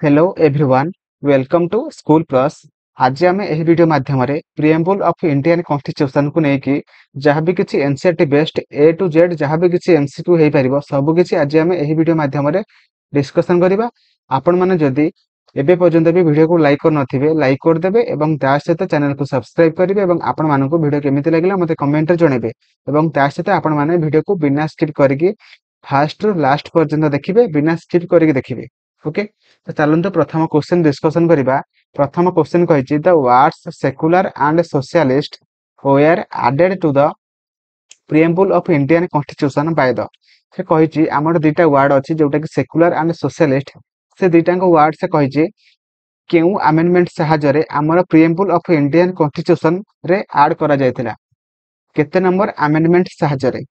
Hello everyone welcome to school plus. आज आम यह वीडियो माध्यम प्रिएम्बल ऑफ इंडियन कॉन्स्टिट्यूशन को लेकिन जहाँ भी किसी NCERT based A to Z जहाँ भी किसी एमसीक्यू हो पार सबकि आज आम यह वीडियो माध्यम डिस्कसन करवा। आपण मैंने जदि एबे पर्यंत भी वीडियो को लाइक कर लाइक करदे और ता सहित चैनल को सब्सक्राइब करेंगे और आपण मानक वीडियो केमिति लगिला मते कमेंट रे जणेबे और ता सहित आपण माने वीडियो को बिना स्किप करके फास्ट रु लास्ट पर्यंत देखिए बिना स्किप करके देखिए। ओके, तो चलते प्रथम क्वेश्चन डिस्कसन करवा। प्रथम क्वेश्चन कही the words secular and socialist were added to the preamble of Indian constitution by the. से कही आमर दुईटा वर्ड अच्छी जोटा कि सेक्युलर एंड सोशलिस्ट से दुईटा वर्ड से कही केउ अमेंडमेंट साहाय्य आमर प्रिएम्बल ऑफ इंडियन कॉन्स्टिट्यूशन रे ऐड करा जायतिला। केते नंबर अमेंडमेंट साहाय्य?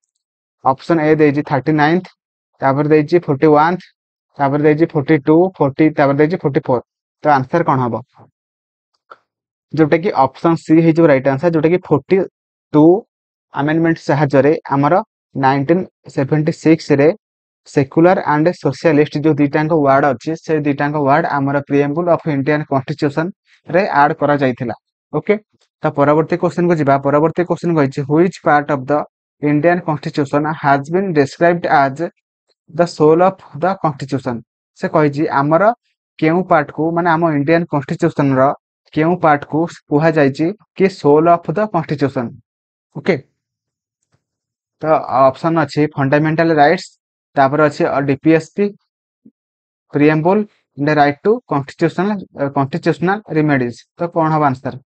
ऑप्शन ए देजी 39th, तापर देजी 41th, तापर देजी 42, 40, तापर देजी 44। तो आंसर कौन हम? जोटा कि ऑप्शन सी है जो राइट आंसर, जोटा कि 42 अमेंडमेंट साहाय्य आमर 1976 रे सेक्युलर एंड सोशलिस्ट जो दुईटा वर्ड अच्छी से दुईटा वर्ड आमर प्रिएम्बल ऑफ इंडियन कॉन्स्टिट्यूशन रे ऐड करा जायतिला। ओके, तो परवर्ती क्वेश्चन को जिबा। परवर्ती क्वेश्चन कहिछि which part of the Indian constitution has been described as the soul of the constitution. से कही आमर केउ पार्ट को माने आम इंडियन कॉन्स्टिट्यूशन रो केउ पार्ट को कुहा जायछि कि soul of the constitution. Okay, तो ऑप्शन अच्छी फंडामेंटल राइट्स, तापर अच्छी DPSP, preamble, right to constitutional remedies. तो कौन हम आंसर?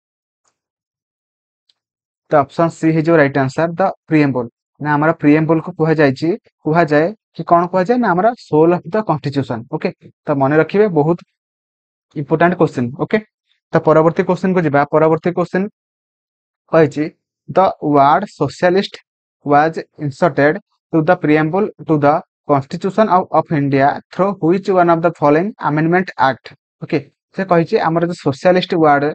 तो ऑप्शन सी है जो राइट आंसर द प्रिएम्बल। ना हमारा प्रिएम्बल को कुहा जाए कि कौन कुहा जाए ना हमारा soul of the constitution. Okay, तो मन रखिए बहुत इंपोर्टेंट क्वेश्चन। ओके, तो परवर्ती क्वेश्चन को जिबा। परवर्ती क्वेश्चन कही the word socialist was inserted to the preamble to the constitution of India through which one of the following amendment act. Okay, से कही आमर जो सोशलिस्ट वर्ड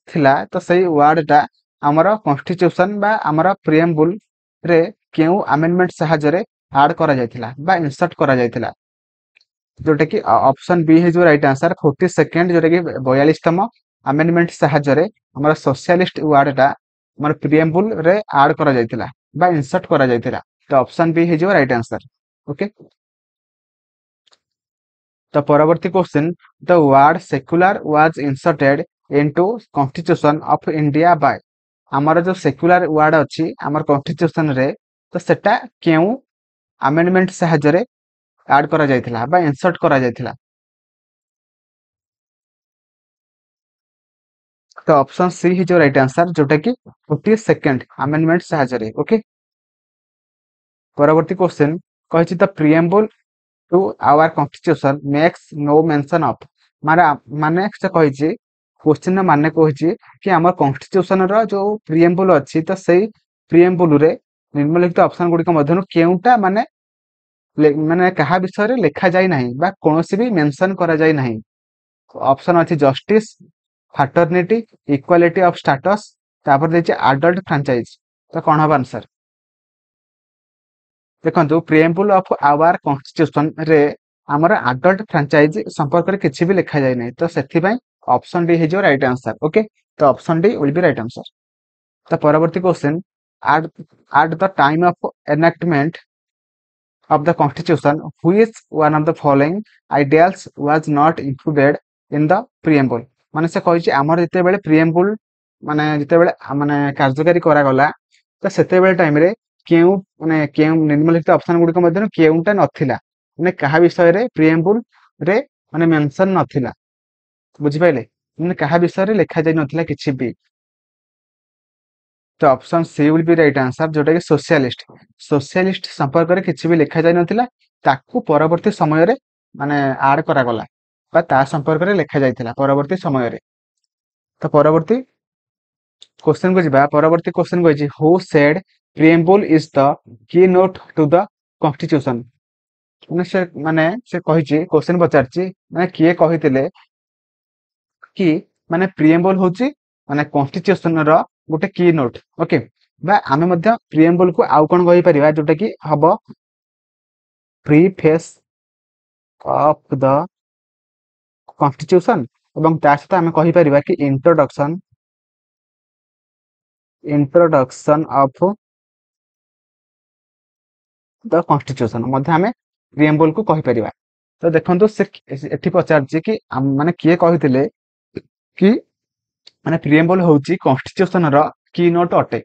थिला तो सही वर्ड टा आमर कॉन्स्टिट्यूशन बा आमर प्रिएम्बल रे केउ अमेंडमेंट साहाय्य ऐड करा जायतिला बा इंसर्ट करा जायतिला। जोटा कि ऑप्शन बी है जो राइट आंसर 42nd जोटा कि 42तम अमेंडमेंट साहाय्य आमर सोशलिस्ट वर्ड टा आमर प्रिएम्बल रे ऐड करा जायतिला बा इंसर्ट करा जायतिला। तो ऑप्शन बी है जो राइट आंसर। ओके, तो परवर्ती question the word secular was inserted into constitution of India by. आमर जो सेक्युलर वर्ड अच्छी आमर कॉन्स्टिट्यूशन रे तो सेटा केउ अमेंडमेंट साहाय्य ऐड करा जायतिला बा इंसर्ट करा जायतिला। तो ऑप्शन सी ही जो राइट आंसर जोटा कि 42nd अमेंडमेंट साहाय्य। ओके, परवर्ती क्वेश्चन कही the preamble to our constitution makes no mention of. माने से कही क्वेश्चन माने कही कि आम कॉन्स्टिट्यूशन रो जो प्रिएम्बल अच्छी तो सही प्रिएम्बल रे निम्नलिखित ऑप्शन गुड़िक मध्यरु केउटा माने माने कहा विषय लिखा जाय नाही बा कोनोसी भी मेंशन करा जाय नाही। ऑप्शन अच्छी justice, fraternity, equality of status, तापर देछि एडल्ट फ्रेंचाइज। तो कौन हम आंसर? देखो प्रिएम्बल ऑफ आवर कॉन्स्टिट्यूशन रे आमर एडल्ट फ्रेंचाइज संपर्क में किसी भी लिखा जाए नहीं तो से ऑप्शन डी है राइट आंसर। ओके, तो option D will be right answer. तो परवर्ती question at the time of enactment of the constitution which one of the following ideals was not included in the preamble। माने से कही आमर जिते बेले प्रिएम्बल माने जिते बेले माने कार्यकारी करा गला तो सेते बेले टाइम रे केउ माने केउ निम्नलिखित ऑप्शन गुडी को मध्यन केउटा नथिला माने कहा विषय रे प्रिएम्बल रे माने मेंशन नथिला। बुझि पाइले माने कहा विषय रे लिखा जाय नथिला किछि भी। तो option C will be right answer जोटा कि सोशलिस्ट। सोशलिस्ट संपर्क में किसी भी लिखा जाय नथिला ताकू परवर्ती समय रे माने ऐड करा गला बा ता संपर्क में लिखा जायतिला परवर्ती समय रे। तो परवर्ती क्वेश्चन को जिबा। परवर्ती क्वेश्चन को who said preamble is the key note to the constitution. माने से कहिछि क्वेश्चन पचारछि माने किए कहितिले कि माने प्रिएम्बल होची माने कॉन्स्टिट्यूशन रो गोटे की नोट। ओके, बा आमे मध्य प्रिएम्बल को आउ कोन कहि परिबा जोटा कि हबो प्रीफेस ऑफ द कॉन्स्टिट्यूशन एवं ता सहित आम कहीपर कि इंट्रोडक्शन ऑफ द कॉन्स्टिट्यूशन आम प्रिएम्बल को कहीपर। तो देखो से एठी पचार कि माने किए कही कि माने प्रिएम्बल होची कॉन्स्टिट्यूशन रो की नोट अटे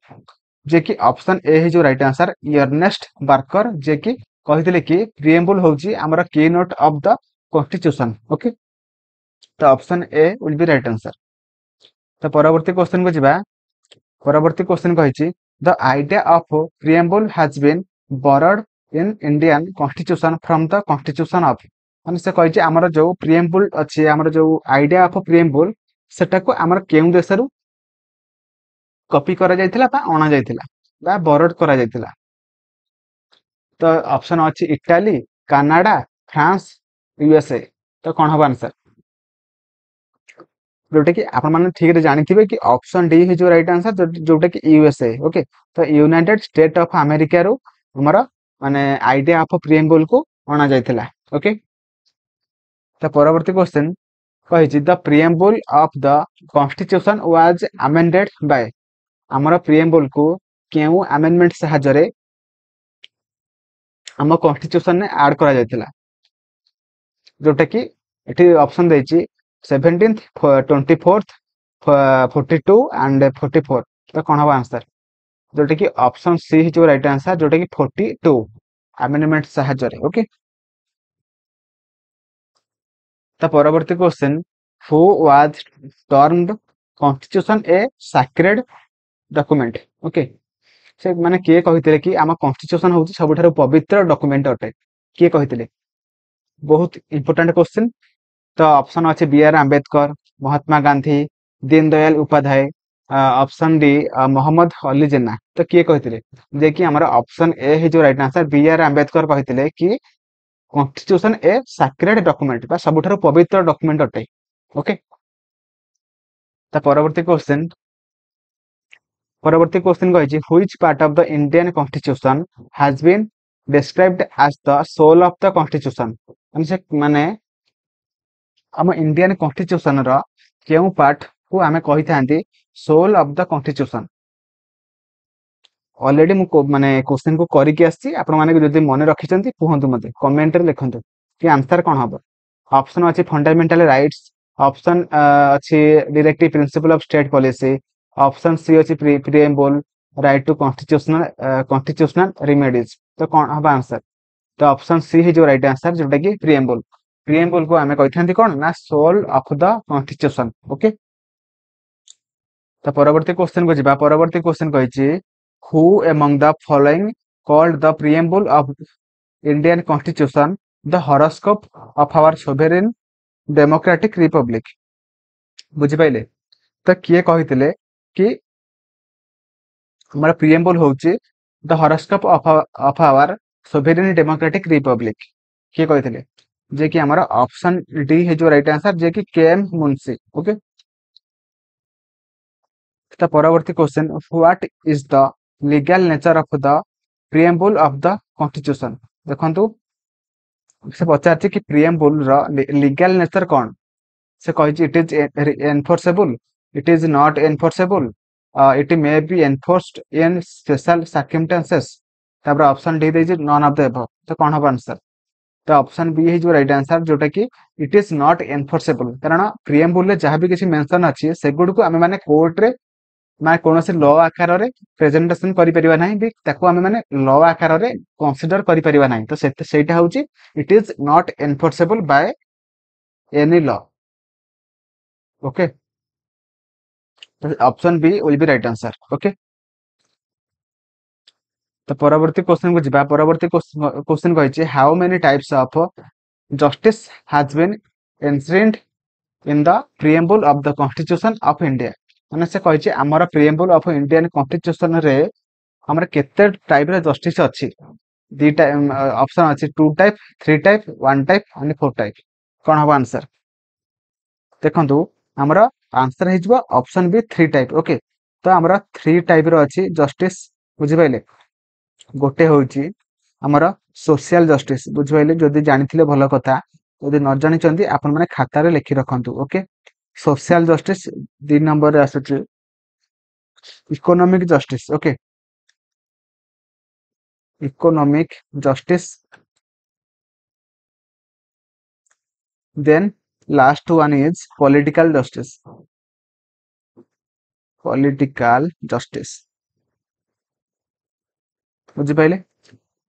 जे कि ऑप्शन ए है जो राइट आंसर अर्नेस्ट बार्कर जे कि कहिथिले कि प्रिएम्बल होची हमर key note of the constitution. Okay, तो option A will be right answer. तो परवर्ती क्वेश्चन को जिबा। परवर्ती क्वेश्चन कहिछि the idea of preamble has been borrowed in Indian constitution from the constitution of माने से कहिछि हमर जो प्रिएम्बल अछि हमर जो आइडिया ऑफ प्रिएम्बल सेटा को हमर केउ देशरु कॉपी करा जायतिला बा अणा जायतिला बा बोरोड करा जायतिला। तो ऑप्शन अच्छी इटाली, कनाडा, फ्रांस, यूएसए। तो कौन हम आंसर जोटा कि आप ठीक जानते कि ऑप्शन डी है जो राइट आंसर जोटा कि यूएसए। ओके, तो यूनाइटेड स्टेट ऑफ अमेरिका रो हमर माने आइडिया ऑफ प्रिएम्बल को अणा जायतिला। ओके, तो परवर्ती क्वेश्चन कहिछि the preamble of the constitution was amended by हमर प्रिएम्बल को केउ अमेंडमेंट सहायरे आम कॉन्स्टिट्यूशन ने ऐड करा जायतिला जोटा कि एठी ऑप्शन देछि 17th 24th 42 एंड 44। तो कौन हम आंसर जोटा कि ऑप्शन सी है जो राइट आंसर जोटा कि 42 अमेंडमेंट सहायरे। ओके, तो परवर्ती question who was termed constitution A sacred document. Okay, से माने किए कहिथिले कि आम कॉन्स्टिट्यूशन होची सबठारु पवित्र डॉक्यूमेंट अटे किए कहिथिले बहुत इंपोर्टेंट क्वेश्चन। तो ऑप्शन अच्छे B R Ambedkar, Mahatma Gandhi, Deendayal Upadhyay, option D Mohammad Ali Jinnah. तो किए कहिथिले जे कि हमर ऑप्शन ए है जो right answer B R Ambedkar कहिथिले कि कॉन्स्टिट्यूशन ए सैक्रेड डॉक्यूमेंट बा सबठारु पवित्र डॉक्यूमेंट अटे। ओके, तो परवर्ती क्वेश्चन कहिछि which part of the Indian constitution has been described as the soul of the constitution माने हम इंडियन कॉन्स्टिट्यूशन रो केउ पार्ट को आमे कहि थांती soul of the constitution. Already मु माने क्वेश्चन को करि के आछि आपण माने जदि मन रखिसंती कहंतु मते कमेंट रे लिखंतु कि आंसर कोन हबो। ऑप्शन अछि फंडामेंटल राइट्स, ऑप्शन अछि directive principle of state policy, option C अछि preamble right to constitutional remedies. तो कोन हबो आंसर तो ऑप्शन सी है जो राइट आंसर जोटा कि प्रिएम्बल। प्रिएम्बल को आमे कहिथांती कोन ना soul of the constitution. Okay, तो परवर्ती क्वेश्चन को जिबा। परवर्ती क्वेश्चन कहिछि who among the following called the preamble of Indian constitution the horoscope of our sovereign democratic republic. बुझि पाइले तो किए कहिथिले कि हमर प्रिएम्बल होछि the horoscope of our sovereign democratic republic. किए कहिथिले जे कि हमारा ऑप्शन डी है जो राइट आंसर जे कि के एम मुंशी। ओके, तो परवर्ती question what is the legal nature of the preamble of the constitution. देखंतु से पचारछि कि प्रिएम्बल रो लीगल नेचर कोन से कहिछि it is enforceable, it is not enforceable, it may be enforced in special circumstances. तापर ऑप्शन डी देछि नॉन ऑफ द अबव। तो कोन हो आंसर तो ऑप्शन बी है जो राइट आंसर जोटा कि इट इज नॉट एनफोर्सेबल कारण प्रिएम्बल रे जहां भी किसी मेंशन अछि सेगुड को आमे माने कोर्ट रे माने कोनोसी लॉ आकार रे प्रेजेंटेशन करि परिबा नाही बी ताको आमे माने लॉ आकार रे कंसीडर करि परिबा नाही। तो सेटा होची it is not enforceable by any law. Okay, तो option B will be right answer. Okay, तो परवर्ती क्वेश्चन को जिबा। परवर्ती क्वेश्चन कहिछि how many types of justice has been enshrined in the preamble of the constitution of India. माने से कहिछि हमर प्रिएम्बल ऑफ इंडियन कॉन्स्टिट्यूशन रे हमर केते टाइप रे जस्टिस अछि दी टाइप ऑप्शन अछि 2 type 3 type 1 type and 4 type. कोन हो आंसर देखंतु हमर आंसर हे जबो ऑप्शन बी 3 टाइप। ओके, तो हमर 3 टाइप रो अछि जस्टिस बुझि पाइले। गोटे होची हमर सोशल जस्टिस बुझि पाइले जदि जानिथिले भलो कथा ଯଦି न ଜାଣିଛନ୍ତି ଆପଣ ମାନେ ଖାତାରେ ଲେଖି ରଖନ୍ତୁ। ଓକେ, सोशल जस्टिस 2 नंबर रे आସୁଛି, economic justice. Okay, economic justice, then last one is political justice, political justice. बुझी पाइले?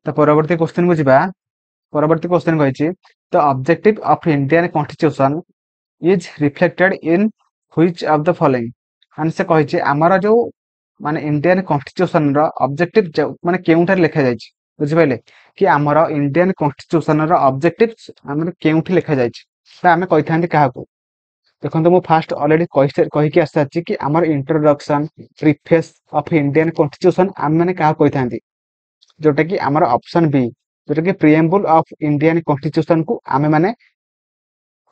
तो परवर्ती क्वेश्चन को जिबा। परवर्ती क्वेश्चन कहिछि, the objective of Indian constitution is reflected in which of the following. माने से कहिछि हमर जो माने इंडियन कॉन्स्टिट्यूशन रो ऑब्जेक्टिव माने केउठार लिखा जायछि। बुझि पाइले कि हमर इंडियन कॉन्स्टिट्यूशन रो ऑब्जेक्टिव हमर केउठी लिखा जायछि। त हमें कहिथांती काहाको। देखो मु फास्ट ऑलरेडी कहि के आसाछि कि हमर introduction preface of Indian constitution हम माने काहा कहिथांती, जोटा कि हमर ऑप्शन बी, जोटा कि प्रिएम्बल ऑफ इंडियन कॉन्स्टिट्यूशन को आमे माने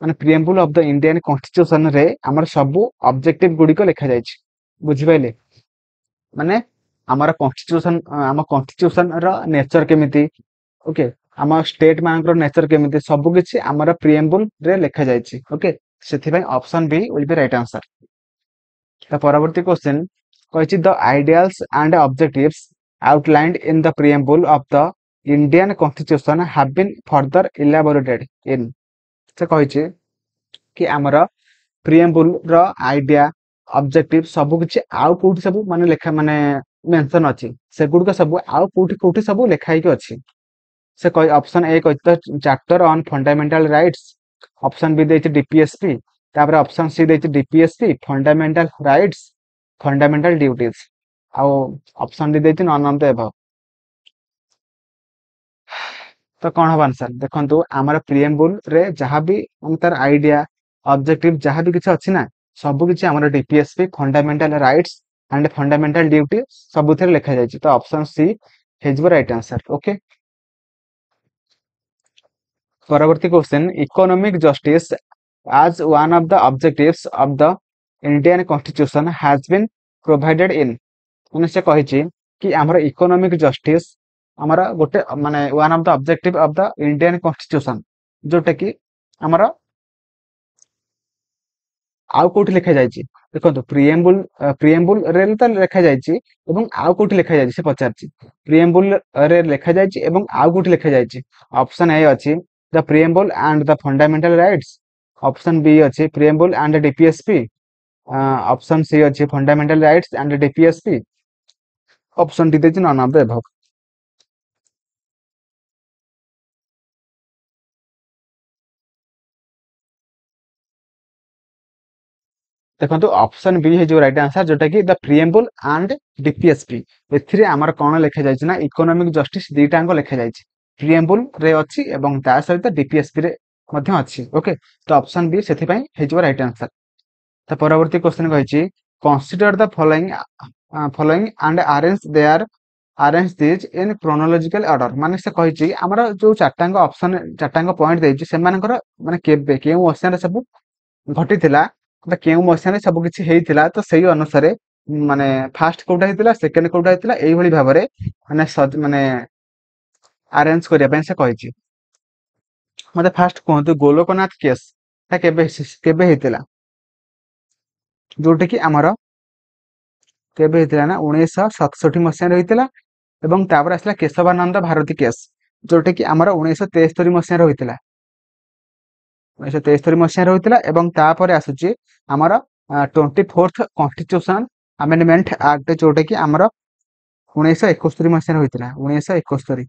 माने preamble of the Indian constitution रे हमर सब ऑब्जेक्टिव गुडी को लिखा जायछि। बुझि पाइले? माने हमारा कॉन्स्टिट्यूशन आम कॉन्स्टिट्यूशन रो नेचर केमिति, ओके, आम स्टेट मानकर नेचर केमिति सब किछि हमर प्रिएम्बल रे लिखा जायछि। ओके, सेथि पय option B will be right answer. The परवर्ती क्वेश्चन कहिछि, the ideals and objectives outlined in the preamble of the Indian constitution have been further elaborated in. से कहिछि कि हमर प्रिएम्बल रो आइडिया ऑब्जेक्टिव सब किछि आउ कोठी सब माने लेखा माने मेंशन अछि, से गुड को सब आउ कोठी कोठी सब लेखाई के अछि। से कहि ऑप्शन ए कहि त chapter on fundamental rights, option B दैछि डीपीएसपी, तापर ऑप्शन सी दैछि DPSP fundamental rights fundamental duties, आ ऑप्शन डी दैछि नॉन ऑफ द एबव। तो कौन हम आंसर देखो, आमर प्रिएम्बल रे जहाँ भी तार आइडिया ऑब्जेक्टिव जहाँ भी किसी अच्छी ना सब किसी आमर DPSP fundamental rights and fundamental duty सब लिखा जाए। तो option C has right answer. Okay, परवर्ती question, economic justice as one of the objectives of the Indian constitution has been provided in। माने से कहिछि कि हमर इकोनॉमिक जस्टिस हमर गोटे माने one of the objective of the Indian constitution, जोटा कि हमर आउ कोठी लिखा जायछि। देखो प्रिएम्बल प्रिएम्बल रे त लिखा जायछि एवं आउ कोठी लिखा जायछि। से पचारछि प्रिएम्बल रे लिखा जायछि एवं आउ कोठी लिखा जायछि। ऑप्शन ए अछि the preamble and the fundamental rights, option B अछि preamble and DPSP, option C अछि fundamental rights and DPSP, option D दैछि नॉन ऑफ द एबव। देखो ऑप्शन बी है जो राइट आंसर, जोटा कि द प्रिएम्बल एंड डीपीएसपी। एथिरे हमर कोन लिखा जायछि ना इकोनॉमिक जस्टिस दीटांग लिखा जायछि, प्रिएम्बल रे अछि एवं ता सहित डीपीएसपी रे मध्य अछि। ओके, तो ऑप्शन बी सेथि पय हे जो राइट आंसर। तो परवर्ती क्वेश्चन कहिछि, consider the following and arrange this in chronological order. माने से कहिछि हमर जो चारटांग ऑप्शन चारटांग पॉइंट दैछि सेमानकर माने केबे केउ ऑप्शन सब घटिथिला, केउ मसिया सब किछि हेइथिला, तो सेही अनुसार माने फास्ट कोटा हेइथिला सेकंड कोटा हेइथिला एई भली भाबरे माने माने अरेंज करिया पय से कहिछि। मते फास्ट कहंतु गोलोकनाथ केस ता केबे हेइथिला, जोटे कि हमर केबे हेइथिला ना 1967 मसिया रे हेइथिला एवं तापर आसला केशवानंद भारती केस, जोटे कि हमर 1973 मसिया रे होइथिला। 1973 मसिया रे होइथिला एवं तापर आसुची हमर 24th constitution amendment act, Jote कि हमर 1971 मसिया रे होइथिला। 1971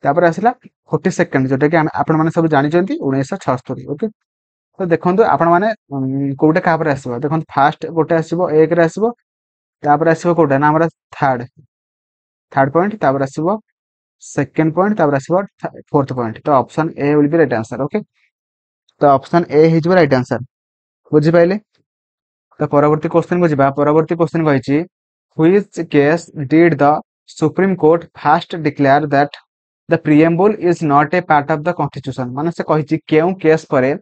तापर आसला 42nd, जोटे कि आपण माने सब जानि चंती 1976। ओके, तो देखंतु आपण माने कोटे का पर आसीबो। देखंतु फास्ट गोटे आसीबो 1 रे आसीबो, तापर आसीबो कोटा ना हमर थर्ड पॉइंट, तापर आसीबो सेकंड पॉइंट, तापर आसीबो फोर्थ पॉइंट। तो option A will be right answer. Okay, तो option A is right answer. बुझि पाइले? तो परवर्ती क्वेश्चन को जिबा। परवर्ती क्वेश्चन कहिछि, which case did the supreme court first declare that the preamble is not a part of the constitution. माने से कहिछि केउ केस परे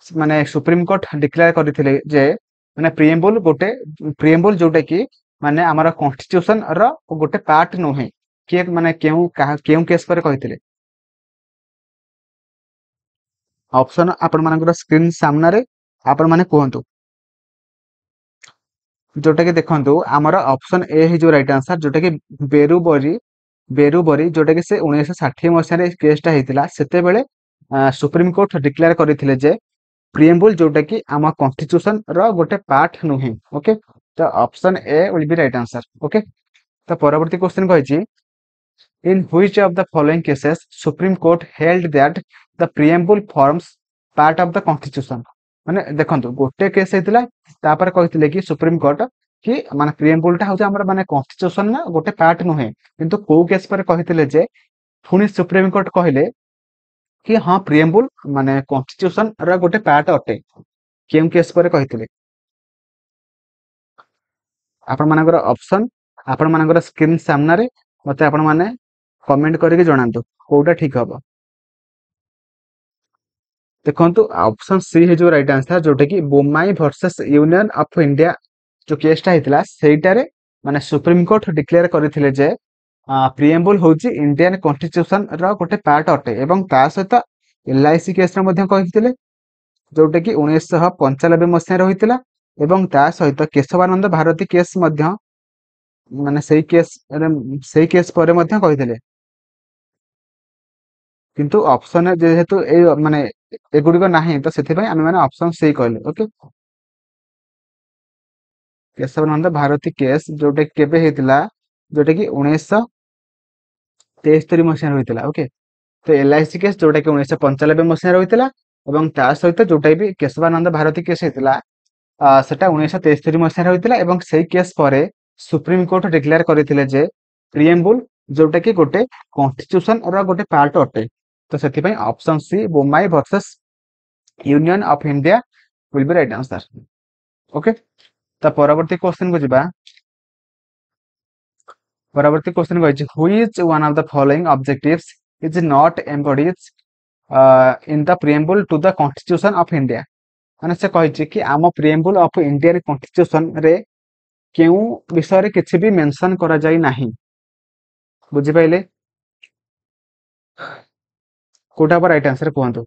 माने सुप्रीम कोर्ट डिक्लेयर करथिले जे माने प्रिएम्बल जोटा कि माने हमारा कॉन्स्टिट्यूशन रो गोटे पार्ट नोहे। के माने केउ केस पर कहिथिले? ऑप्शन आपण मानकर स्क्रीन सामना रे आपण माने कहंतु जोटा कि देखंतु हमर ऑप्शन ए हे जो राइट आंसर जोटा कि बेरुबरी बेरुबरी जोटा कि से 1960 मसिया रे केसटा हेतिला सेते बेले सुप्रीम कोर्ट डिक्लेयर करथिले जे प्रिएम्बल जोटा कि आम कॉन्स्टिट्यूशन रो गोटे पार्ट नुहे ओके तो option A will be right answer okay तो परवर्ती question कहिछि in which of the following cases supreme court held that the preamble forms part of the constitution माने देखंतु गोटे केस हेतिला तापर कहिथिले कि सुप्रीम कोर्ट कि माने प्रिएम्बल टा होजे हमर माने कॉन्स्टिट्यूशन ना गोटे पार्ट नुहे किंतु को केस पर कहिथिले जे पुनी सुप्रीम कोर्ट कहिले कि हां प्रिएम्बल माने कॉन्स्टिट्यूशन रा गोटे पार्ट अटे केम केस पर कहिथिले आपण मानकर ऑप्शन आपण मानकर स्क्रीन सामना रे मते आपण माने कमेंट करके जणांतु कोउटा ठीक हबो देखंतु ऑप्शन सी हे जो राइट आंसर जोटे कि Bommai versus union of India जो केसटा हेतिला सेइटारे माने सुप्रीम कोर्ट डिक्लेयर करथिले जे प्रिएम्बल होची इंडियन कॉन्स्टिट्यूशन रा गोटे पार्ट अटे एवं ता सहित एलआईसी केस रे मध्ये कहिथिले जोटे कि 1995 मसिया रहितिला एवं ता सहित केशवानंद भारती केस मध्ये माने सेई केस परे मध्ये कहिथिले किंतु ऑप्शन जेहेतु ए माने एगुडी को नाही तो सेति आम मैंने ऑप्शन सी कहले ओके केशवानंद भारती केस जोटे केबे हेतिला जोटे कि 1973 मसिया रहितिला ओके तो एलआईसी केस जोटा कि 1995 मसिया रहितिला एवं ता सहित जोटा भी केशवानंद भारती केस हेतिला सेटा 1973 मसिया रहितिला एवं सेई केस परे सुप्रीम कोर्ट डिक्लेयर करथिले जे प्रिएम्बल जोटा कि गोटे कॉन्स्टिट्यूशन रा गोटे पार्ट अटे तो सेति option C Bommai versus union of India will be right answer okay तो परवर्ती क्वेश्चन को जिबा परवर्ती क्वेश्चन को which one of the following objectives is not embodied in the preamble to the constitution of India माने से कहिछि कि आम प्रिएम्बल ऑफ इंडियन कॉन्स्टिट्यूशन रे केउ विषय रे किछि भी मेंशन करा जाई नाही बुझि पाइले कोटा पर राइट आंसर कहंतु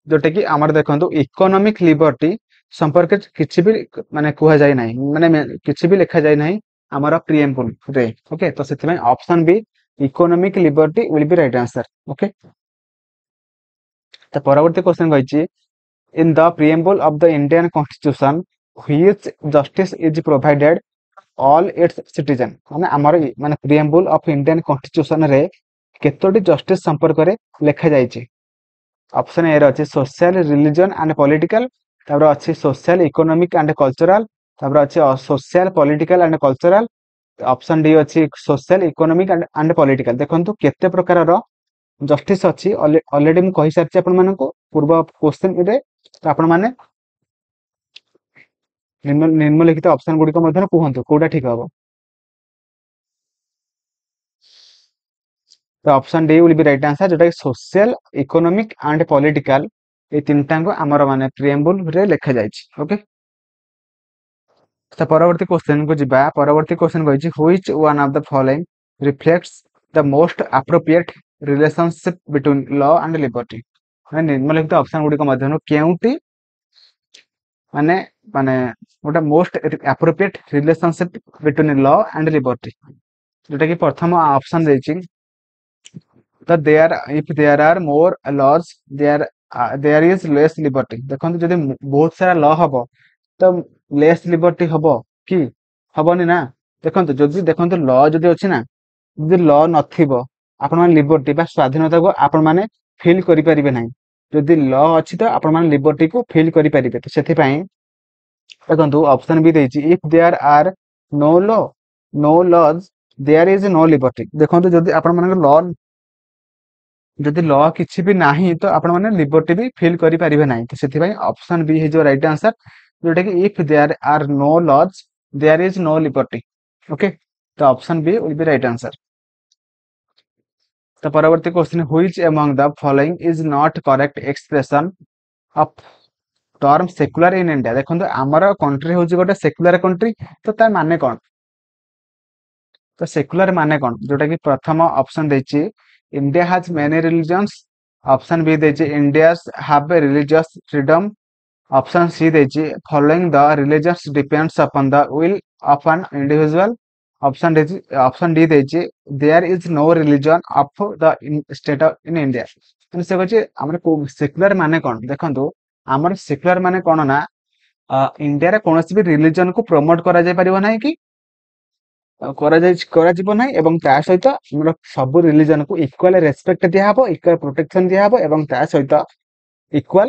जोटे कि आमर देखंतु इकोनॉमिक लिबर्टी संपर्क किछि भी माने कुहा जाय नाही माने किछि भी लिखा जाय नाही आमर प्रिएम्बल रे ओके तो सेति option B economic liberty will be right answer okay तो परवर्ती क्वेश्चन कहिछि in the preamble of the Indian constitution which justice is provided all its citizen माने आमर माने प्रिएम्बल ऑफ इंडियन कॉन्स्टिट्यूशन रे केतोटी जस्टिस संपर्क रे लिखा जायछि ऑप्शन ए अछि सोशल रिलीजन एंड पॉलिटिकल तापर अछि सोशल इकोनॉमिक एंड कल्चरल तापर अछि social political and cultural option D अछि सोशल इकोनॉमिक एंड पॉलिटिकल देखंतु केते प्रकार रो जस्टिस अछि ऑलरेडी मु कहि सारछि आपण मानको पूर्व क्वेश्चन रे तो आपण माने निम्नलिखित ऑप्शन गुडी को मध्यन कहंतु कोडा ठीक हबो तो option D will be right answer जोटा सोशल इकोनॉमिक एंड पॉलिटिकल ए तीनटा को हमर माने प्रिएम्बल रे लिखा जायछि ओके तो परवर्ती क्वेश्चन को जिबा परवर्ती क्वेश्चन कहिछि which one of the following reflects the most appropriate relationship between law and liberty माने निम्नलिखित ऑप्शन गुडी को मध्यन केउटी माने माने गोटा most appropriate relationship between law and liberty जोटा कि प्रथम ऑप्शन देछि तो there if there are more laws there is less liberty देखंतु जदि बहुत सारा लॉ हबो तो लेस लिबर्टी हबो कि हबोनी ना देखंतु जदि देखंतु लॉ जदि अछि ना जदि लॉ नथिबो आपण माने लिबर्टी बा स्वाधीनता को आपण माने फील करि परिबे नै जदि लॉ अछि तो आपण माने लिबर्टी को फील करि परिबे तो सेथि पई देखंतु ऑप्शन बी देछि if there are no law no laws there is no liberty देखंतु जदि आपण माने लॉ जदि लॉ किछि भी नाही तो आपण माने लिबर्टी भी फील करि परिबे नाही तो सेथि पई ऑप्शन बी हे जो राइट आंसर जोटा कि if there are no laws there is no liberty okay तो option B will be right answer तो परवर्ती question which among the following is not correct expression of term secular in India देखंतु हमर country होची गोटे secular country तो ता माने कोन तो सेक्युलर माने कौन जोटा कि प्रथम ऑप्शन देछि India has many religions option B देछि India have a religious freedom option C देछि following the religions depends upon the will of an individual option D देछि there is no religion of the state in India ମାନେ ସେ କହୁଛି ଆମର ସେକ୍युଲାର ମାନେ କଣ ଦେଖନ୍ତୁ ଆମର ସେକ୍ୟୁଲାର ମାନେ କଣ ନା ଇଣ୍ଡିଆରେ କୌଣସି ବି ରିଲିଜନ କୁ ପ୍ରମୋଟ କରାଯାଇ ପାରିବ ନାହିଁ କି କରାଯିବ ନାହିଁ ଏବଂ ତା ସହିତ ଆମର ସବୁ ରିଲିଜନ କୁ ଇକ୍ୱାଲ ରେସପେକ୍ଟ ଦିଆହବ ଇକ୍ୱାଲ ପ୍ରୋଟେକ୍ସନ ଦିଆହବ ଏବଂ ତା ସହିତ ଇକ୍ୱାଲ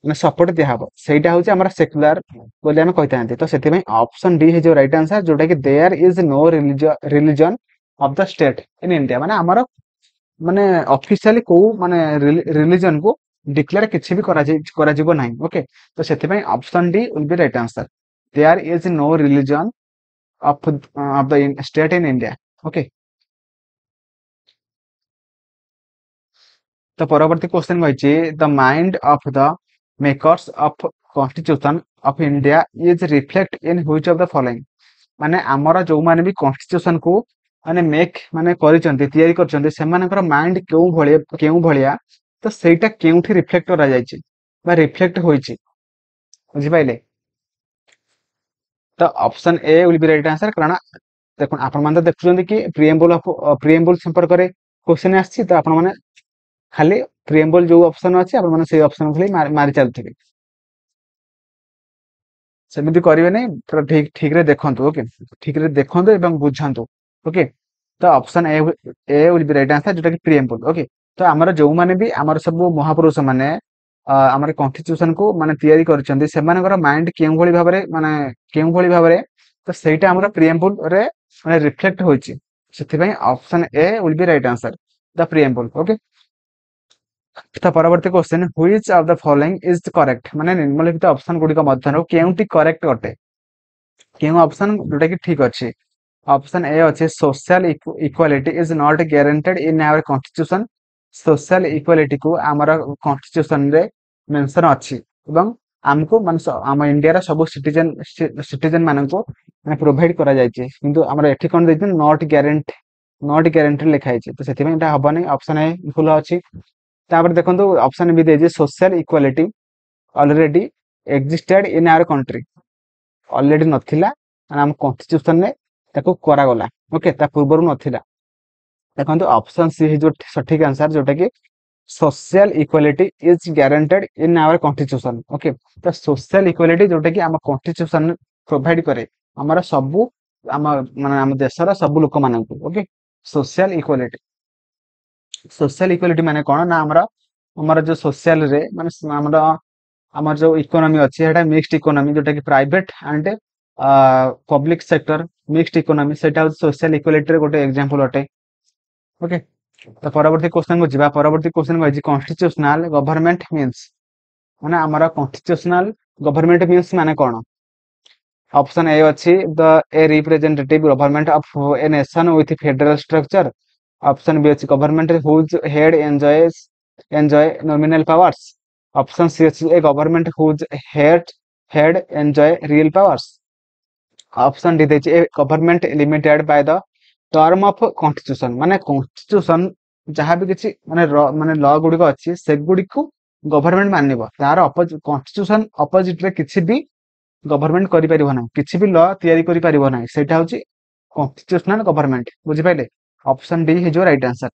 ମାନେ ସପୋର୍ଟ ଦିଆହବ ସେଇଟା ହଉଛି ଆମର ସେକ୍ୟୁଲାର ବୋଲି ଆମେ କହିଥାନ୍ତି ତ ସେଥିପାଇଁ ଅପସନ ଡି ହେଇଯିବ ରାଇଟ ଆନ୍ସର ଯୋଉଟା କି there is no religion of the state in India ମାନେ ଆମର ମାନେ ଅଫିସିଆଲି କୋଉ ମାନେ ରିଲିଜନ କୁ ଡିକ୍ଲେୟାର କିଛି ବି କରାଯିବ ନାହିଁ ଓକେ ତ ସେଥିପାଇଁ option D will be right answer there is no religion of the state in India. Okay. तो परवर्ती क्वेश्चन कहछि the mind of the makers of constitution of India is reflect in which of the following माने हमर जो माने भी constitution को माने मेक माने करिसंती तयारी करचंती सेमानकर माइंड केउ भलिया तो सेटा केउठी रिफ्लेक्ट करा जायछि बा रिफ्लेक्ट होइछि बुझि पाइले तो option A will be right answer कारण देखो आपण मान तो देखुछंती कि प्रिएम्बल संपर्क रे क्वेश्चन आछि तो आपण माने खाली प्रिएम्बल जो ऑप्शन अछि आपण माने से ऑप्शन खाली मारी चलथिबे सेमिति करिवे नै पूरा ठीक ठीक रे देखंतु ओके ठीक रे देखंतु एवं बुझंतु ओके तो option A will be right answer जेटा कि प्रिएम्बल ओके तो हमर जो माने भी हमर सब महापुरुष माने हमर कॉन्स्टिट्यूशन को माने तयारी करचंती सेमानकर माइंड केउ भली भाबरे माने केउ भली भाबरे तो सेटा हमर प्रिएम्बल रे माने रिफ्लेक्ट होइछि सेथिबई option A will be right answer the preamble okay तो परवर्ती question which of the following is correct माने निम्नलिखित ऑप्शन गुडी का मध्यरु केउटी करेक्ट अटे केउ ऑप्शन जोटा कि ठीक अछि ऑप्शन ए अछि social equality is not guaranteed in our constitution social equality को हमर कॉन्स्टिट्यूशन रे मेंशन अछि एवं हमको माने हम इंडिया रा सब सिटीजन मानन को माने प्रोवाइड करा जायछि किंतु हमर एठी कोन दैछन नॉट गारंटेड लिखा जायछि तो सेति में एटा हबनी ऑप्शन ए भूल अछि तापर देखंतु ऑप्शन बी देछि social equality already existed in our country already नथिला माने हम कॉन्स्टिट्यूशन रे ताको करा गला ओके ता पूर्वरु नथिला देखंतु ऑप्शन सी हे जो सठिक आंसर जोटा कि social equality is guaranteed in our constitution okay तो सोशल इक्वालिटी जोटा कि हम कॉन्स्टिट्यूशन प्रोवाइड करे हमर सब हम माने हम देशर सब लोक मानन ओके सोशल इक्वालिटी माने कोन ना हमर जो सोशल रे माने हमर जो इकोनॉमी अछि एटा मिक्स्ड इकोनॉमी जोटा कि private and public sector mixed economy सेटा सोशल इक्वालिटी रे गोटे एग्जांपल अटे ओके तो परवर्ती क्वेश्चन को जिबा परवर्ती क्वेश्चन को कॉन्स्टिट्यूशनल गवर्नमेंट मींस माने हमारा कॉन्स्टिट्यूशनल गवर्नमेंट मींस माने कोन ऑप्शन ए अछि the a representative government of a nation with federal structure option B अछि government whose head enjoy nominal powers option C अछि a government whose head enjoy real powers option D देछि a government limited by the term of constitution माने constitution जहां भी किछि माने law गुडी को अछि से गुडी को गवर्नमेंट मानिबो तार कॉन्स्टिट्यूशन अपोजिट रे किछि भी गवर्नमेंट करि परिबो ना किछि भी लॉ तयारी करि परिबो ना सेटा होछि कॉन्स्टिट्यूशनल गवर्नमेंट बुझि पाइले ऑप्शन डी हे जो राइट आंसर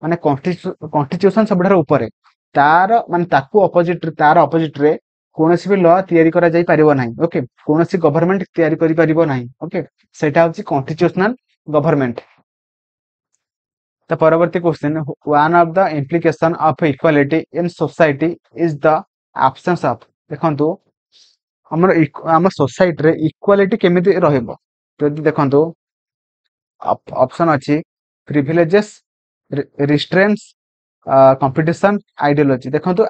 माने कॉन्स्टिट्यूशन सबडर ऊपर तार माने ताकू अपोजिट रे कोनोसी भी लॉ तयारी करा जाई परिबो नाही ओके कोनोसी गवर्नमेंट तयारी करि परिबो नाही ओके सेटा होछि कॉन्स्टिट्यूशनल गवर्नमेंट the परवर्ती question one of the implication of equality in society is the absence of देखंतु हमर सोसाइटी रे इक्वालिटी केमिति रहइबो जदि देखंतु ऑप्शन अछि प्रिविलेजेस रिस्ट्रेंट्स कंपटीशन आइडियोलॉजी देखंतु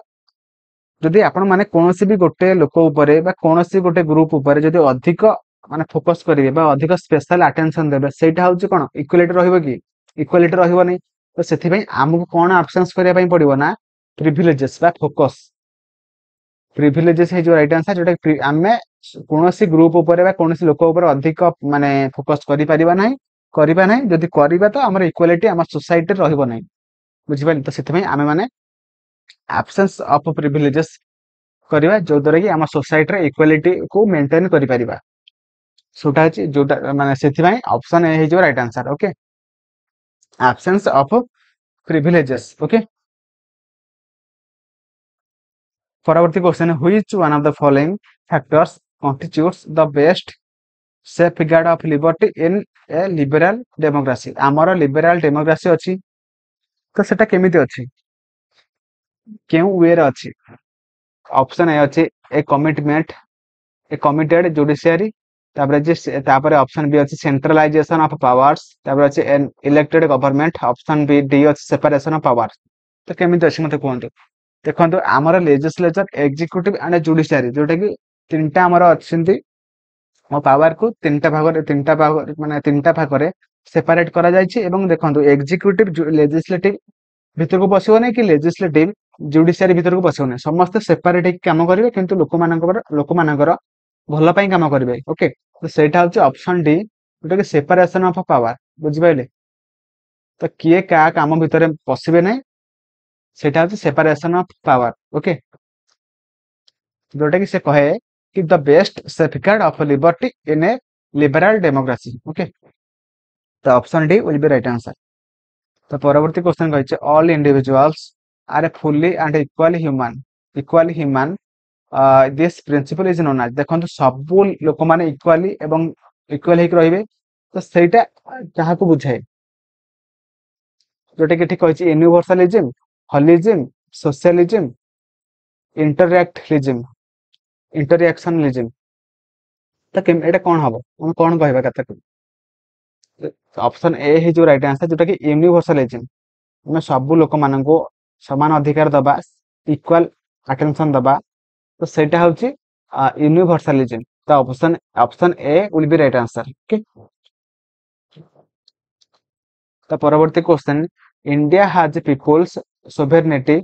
जदि आपण माने कोनोसी भी गोटे लोक ऊपर बा कोनोसी गोटे ग्रुप ऊपर जदि अधिक माने फोकस करिवे बा अधिक स्पेशल अटेंशन देबे सेटा होछि कोन इक्वालिटी रहइबो कि इक्वालिटी रहइबो नै तो सेथि पई हमको कोन ऑप्शंस करिया पई पड़िबो ना प्रिविलेजेस बा फोकस प्रिविलेजेस है जो राइट आंसर जोटा आमे कोनोसी ग्रुप ऊपर बा कोनोसी लोक ऊपर अधिक माने फोकस करि परिबा नै करिबा नै जदि करिबा तो हमर इक्वालिटी हमर सोसाइटी रहइबो नै बुझिबा तो सेते में आमे माने एब्सेंस ऑफ प्रिविलेजेस करिबा जो द्वारा कि हमर सोसाइटी रे इक्वालिटी को मेंटेन करि परिबा सोटा अछि जोटा माने सेति में ऑप्शन ए हे जो right answer okay absence of privileges okay परवर्ती question which one of the following factors constitutes the best safeguard of liberty in a liberal democracy आमर लिबराल डेमोक्रेसी अछि तो सेटा केमिति अछि केउ वे रे अछि ऑप्शन ए अछि a commitment a committed judiciary तापर ऑप्शन बी अछि सेंट्रलाइजेशन ऑफ पावर्स तापर अछि an elected government option B D अछि सेपरेशन ऑफ पावर्स तो केमिति अछि मते कहंतु देखंतु आमर लेजिस्लेचर एग्जीक्यूटिव एंड जुडिशियरी जोटा कि तीनटा आमर अछंती मो पावर को तीनटा भाग माने तीनटा भाग रे सेपरेट करा जायछि एवं देखंतु एग्जीक्यूटिव लेजिस्लेटिव भीतर को पसिबो नै कि लेजिस्लेटिव जुडिशियरी भीतर को पसिबो नै समस्त सेपरेट एक काम करिवे किंतु लोक मानकर भल पई काम करिवे ओके तो सेटा होछि ऑप्शन डी जोटा कि सेपरेशन ऑफ पावर बुझि पाइले तो किए का काम भीतर पसिबे नै सेटा होछि सेपरेशन ऑफ पावर ओके जोटा कि से कहे कि the best safeguard of liberty in a liberal democracy okay तो option D will be right answer तो परवर्ती क्वेश्चन कहिছে all individuals are fully and equally human this principle is known as देखंतु सब लोक माने इक्वली एवं इक्वल हेक रहिबे तो सेटा कहा को बुझाए जोटा कि ठीक कहिছে यूनिवर्सलिज्म होलिज्म सोशलिज्म इंटरएक्शनलिज्म तो एटा कौन हम हम कौन कहबा कथा ऑप्शन ए ही जो राइट आंसर जोटा कि यूनिवर्सलिज्म हम सब लोक मान को समान अधिकार दबा इक्वल अटेंशन दबा तो सेटा होची यूनिवर्सलिज्म तो option A will be right answer okay तो परवर्ती question India has people's sovereignty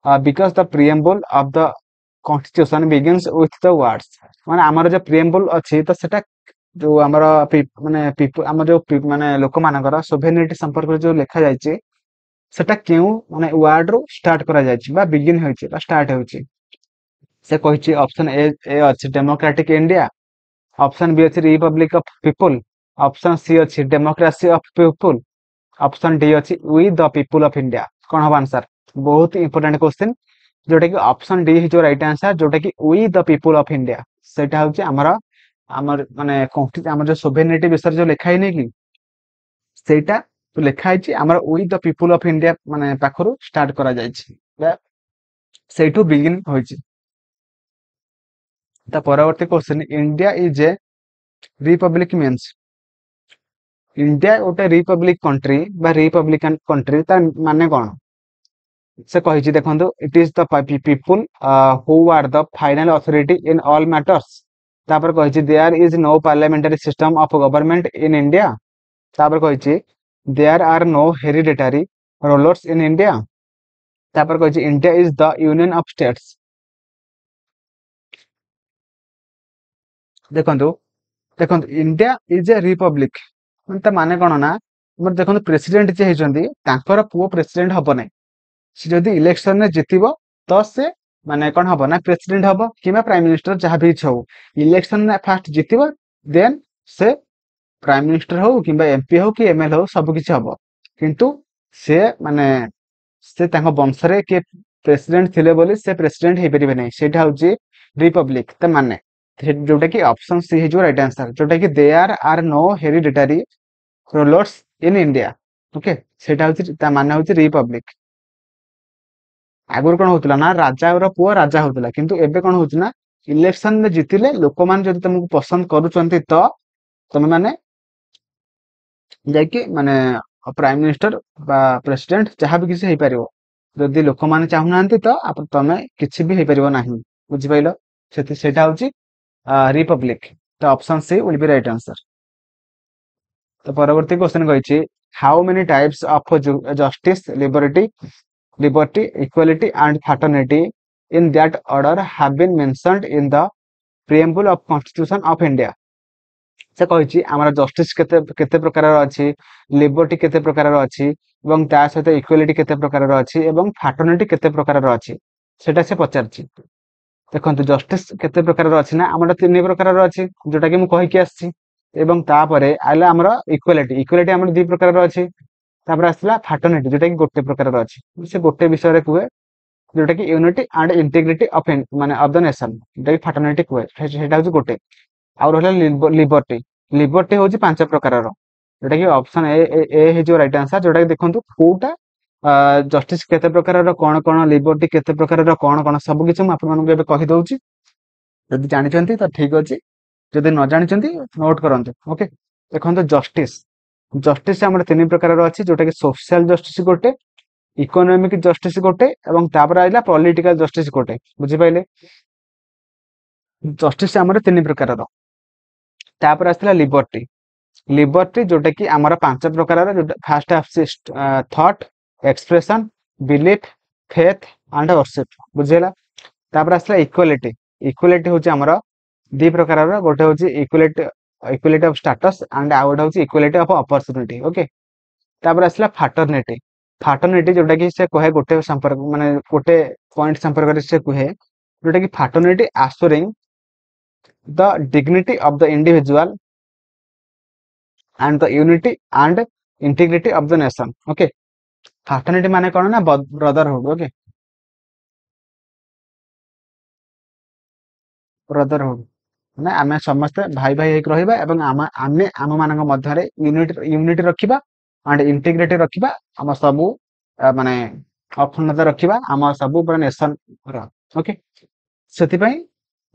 because the preamble of the constitution begins with the words माने हमर जो प्रिएम्बल अछि तो सेटा जो हमर माने हमर जो माने लोक मानकर सोवेरेनिटी संपर्क जो लिखा जायछि सेटा केउ माने वर्ड रो स्टार्ट करा जायछि बा बिगिन होइछि बा स्टार्ट होइछि से कहिछि ऑप्शन ए अछि डेमोक्रेटिक इंडिया ऑप्शन बी अछि republic of people option C अछि democracy of people option D अछि we the people of India कोन हो आंसर बहुत इंपोर्टेंट क्वेश्चन जोटा कि ऑप्शन डी जो राइट आंसर जोटा कि we the people of India सेटा होछि हमर माने हमर जो सोवेरेनिटी विषय जो लिखा नै कि सेटा तो लिखा है हमर we the people of India माने पाखरु स्टार्ट करा जायछि सेठू बिगिन होइछि द परवर्ती question India is a republic means India गोटे रिपब्लिक कंट्री बा रिपब्लिकन कंट्री तार माने कोन से कहिछि देखंतु it is the people who are the final authority in all matters तापर कहिछि there is no parliamentary system of government in India तापर कहिछि there are no hereditary rulers in India तापर कहिछि India is the union of states देखंतु देखंतु India is a Republic माने कोन ना हमर देखंतु प्रेसिडेंट जे हेचंदी तांकर पुओ प्रेसिडेंट हबो नै से जदि इलेक्शन में जितिबो तो से माने कोन हबो ना प्रेसिडेंट हबो किबा प्राइम मिनिस्टर जहा भी छौ इलेक्शन में फर्स्ट जितिबो देन से प्राइम मिनिस्टर हो किबा एमपी हो कि एमएल हो सब किछ हबो किंतु से माने से तांको वंश रे के प्रेसिडेंट थिले बोली से प्रेसिडेंट हे परिबे नै सेटा होची रिपब्लिक त माने जोटा कि ऑप्शन सी है जो राइट आंसर जोटा कि there are no hereditary rulers in India okay सेटा होची ता माने होची रिपब्लिक आगुर कोन होतला ना राजा और पुओ राजा होतला किंतु एबे कोन होची ना इलेक्शन में जितिले लोक मान जदि तुमको पसंद करूचंती तो तुम माने जाके माने प्राइम मिनिस्टर बा प्रेसिडेंट जहां भी किसी हे परिबो जदि लोक मान चाहू नांती तो आप तमे किछि भी हे परिबो नाही बुझि पाइलो सेटा होची रिपब्लिक तो option C will be right answer तो परवर्ती क्वेश्चन कहिछि how many types of justice liberty equality and fraternity in that order have been mentioned in the preamble of constitution of India से कही आमर justice केते प्रकार अच्छी लिबर्टी केते प्रकार अच्छी एवं ता सहित इक्वालिटी केते प्रकार अच्छी एवं फाटर्निटी केते प्रकार अच्छी सेटा से पचारछि। देखो जस्टिस केते प्रकार अच्छी ना आम तीन प्रकार अच्छी जोटा कि मुझे कहीकि आसी एवं तापर आइला आमर इक्वालिटी इक्वालिटी आम दी प्रकार अच्छी तापर आसला फाटर्निटी जोटा कि गोटे प्रकार अच्छी से गोटे विषय कहे जोटा कि यूनिटी एंड इंटीग्रिटी ऑफ माने ऑफ द नेशन जोटा कि फाटर्निटी कहे सेटा हूँ गोटे आउ रहा लिबर्टी लिबर्टी हूँ पांच प्रकार जोटा कि ऑप्शन ए हो राइट आंसर जोटा कि देखो कोटा जस्टिस केते प्रकार कौन कौन लिबर्टी केते प्रकार कौन कौन सब किसी मुझे कहीदे जदि जानते तो ठीक अच्छे जदि न जानते नोट करते ओके। देखो जस्टिस जस्टिस आम तीन प्रकार अच्छी जोटा कि सोशल जस्टिस गोटे इकोनॉमिक जस्टिस गोटे एवं तापर आइला पॉलिटिकल जस्टिस गोटे बुझिपाइले जस्टिस आम तीन प्रकार तापर आसला लिबर्टी लिबर्टी जोटा कि आमर पांच प्रकार फास्ट आसी thought expression belief faith and worship बुझेगा। तापर आसला इक्वालिटी इक्वालिटी हूँ आमर दी प्रकार गोटे हूँ equality equality of status and आउ गोटे हूँ इक्वालिटी ऑफ अपॉर्चुनिटी ओके। तापर आसला फाटर्निटी फाटर्निटी जोटा कि से कहे गोटे संपर्क माने गोटे पॉइंट संपर्क से कहे जोटा कि fraternity assuring the dignity of the individual and the unity and integrity of the nation okay. Fraternity माने कौन ना ब्रदरहुड ओके ब्रदरहुड माने आमे समस्त भाई भाई एक रहिबा एवं आमे आम मानक मध्यरे यूनिटी रखिबा एंड इंटीग्रिटी रखिबा आम सबू माने अखंडता रखिबा आम सबू पूरा नेशन ओके। सेतिपई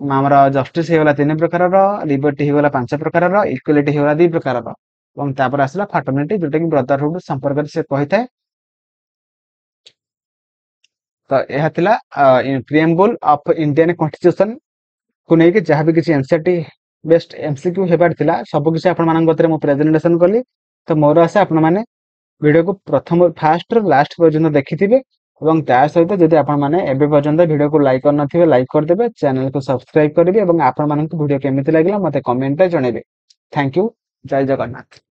आमर जस्टिस होगला तीन प्रकार लिबर्टी होगला पांच प्रकार इक्वालिटी होगला दी प्रकार और तापर आसला फाटर्निटी जोटा कि ब्रदरहुड संपर्क से कही थाए। तो यह थिला प्रिएम्बल ऑफ इंडियन कॉन्स्टिट्यूशन को लेकिन जहाँ भी किसी एनसीईआरटी बेस्ट एमसीक्यू हेबार थिला सब किसी आपण मानक गतरे मो प्रेजेंटेशन कली। तो मोर आशा आपण माने वीडियो को प्रथम फास्ट लास्ट पर्यंत देखिथिबे एवं ता सहित जदि आपण माने एबे पर्यंत वीडियो को लाइक करनथिबे लाइक कर देबे चैनल को सब्सक्राइब करिवे एवं आपण मानक वीडियो केमिति लागला मते कमेंट रे जणेबे। थैंक यू जय जगन्नाथ।